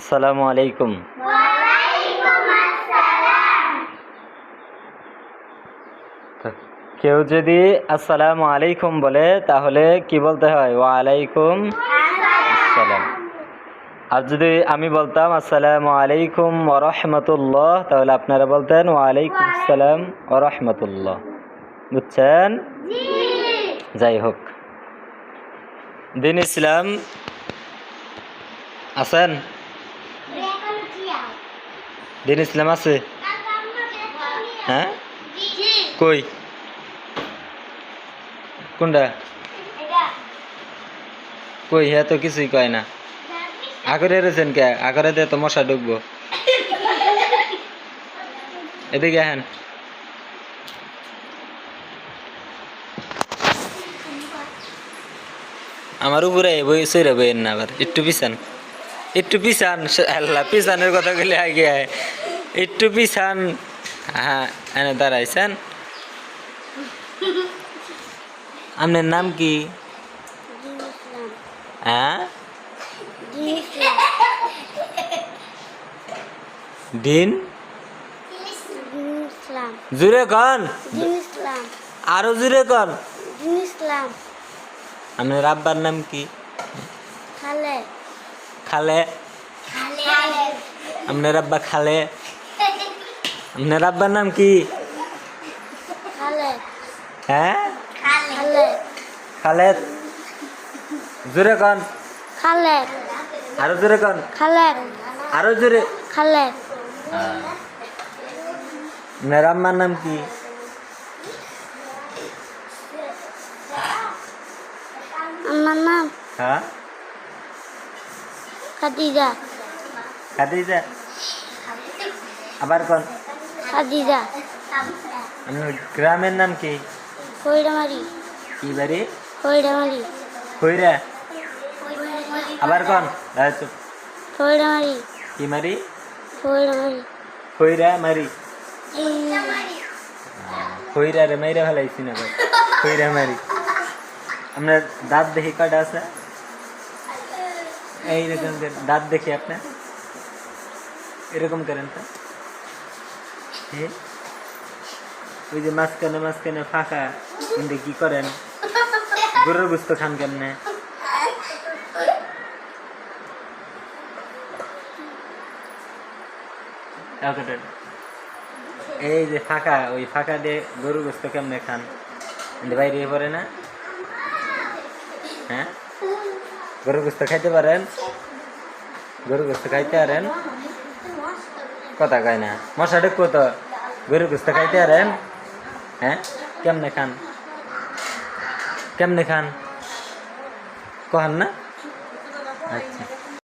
আসসালামু আলাইকুম। ওয়ালাইকুম আসসালাম। কেউ যদি আসসালামু আলাইকুম বলে তাহলে কি বলতে হয়? ওয়ালাইকুম আসসালাম। আর যদি আমি বলতাম আসসালামু আলাইকুম ওয়া রাহমাতুল্লাহ তাহলে আপনারা বলতেন ওয়ালাইকুম আসসালাম ওয়া রাহমাতুল্লাহ। বুঝছেন? জি। যাই হোক, দিন ইসলাম আছেন? দিন ইসলাম আছে? হ্যাঁ, কই কোনটা? কই হ্যাঁ তো কিছুই কয় না। আগরে রয়েছেন কে? আগরে দিয়ে তো মশা ঢুকবো। এদিকে হ্যাঁ, আমার উপরে বই সইরে বইয়েন না, আবার একটু পিছান, একটু পিছান। আল্লাহ, পিছানের কথা বলে আগে একটু পিছান। হ্যাঁ, এনে দাঁড়াইছেন। আপনার নাম কি? হ্যাঁ, দিন জুড়ে কন, আরো জুড়ে কন। আপনার আব্বার নাম কি? খালে। আপনার আব্বা খালে। আপনার আব্বার নাম কি? হ্যাঁ, খালেদ। জুড়ে কন, আরো জুড়ে কন, আরো জুড়ে। আপনার আম্মার নাম কি? আমার নাম হ্যাঁ, খাদিজা। খাদিজা। আবার কোন? খাদিজা। আপনার গ্রামের নাম কি? খৈরামারি। কি বাড়ি? খৈরামারি। খৈরা। আবার কোন? চুপ। খৈরামারি। কি মারি? খৈরামারি। খৈরা মারি। খৈরা রে মাইরা ফেলাইছি না ভাই, খৈরা মারি। আপনার দাঁত দেখি কয়টা আছে? এইরকম দাঁত দেখি আপনার, এরকম করেন তো। ওই যে মাঝখানে মাঝখানে ফাঁকা, কিন্তু কি করেন? গরুর গোস্ত খান কেমনে? এই যে ফাঁকা, ওই ফাঁকা দিয়ে গরুর গোস্ত কেমনে খান? বাইরে পড়ে না? হ্যাঁ, গরুর গোস্ত খাইতে পারেন? গরুর গোস্ত খাইতে পারেন? কথা কয় না, মশা ঢুকবো তো। গরুর গোস্ত খাইতে পারেন? হ্যাঁ, কেমনে খান? কেমনে খান কহান না? আচ্ছা।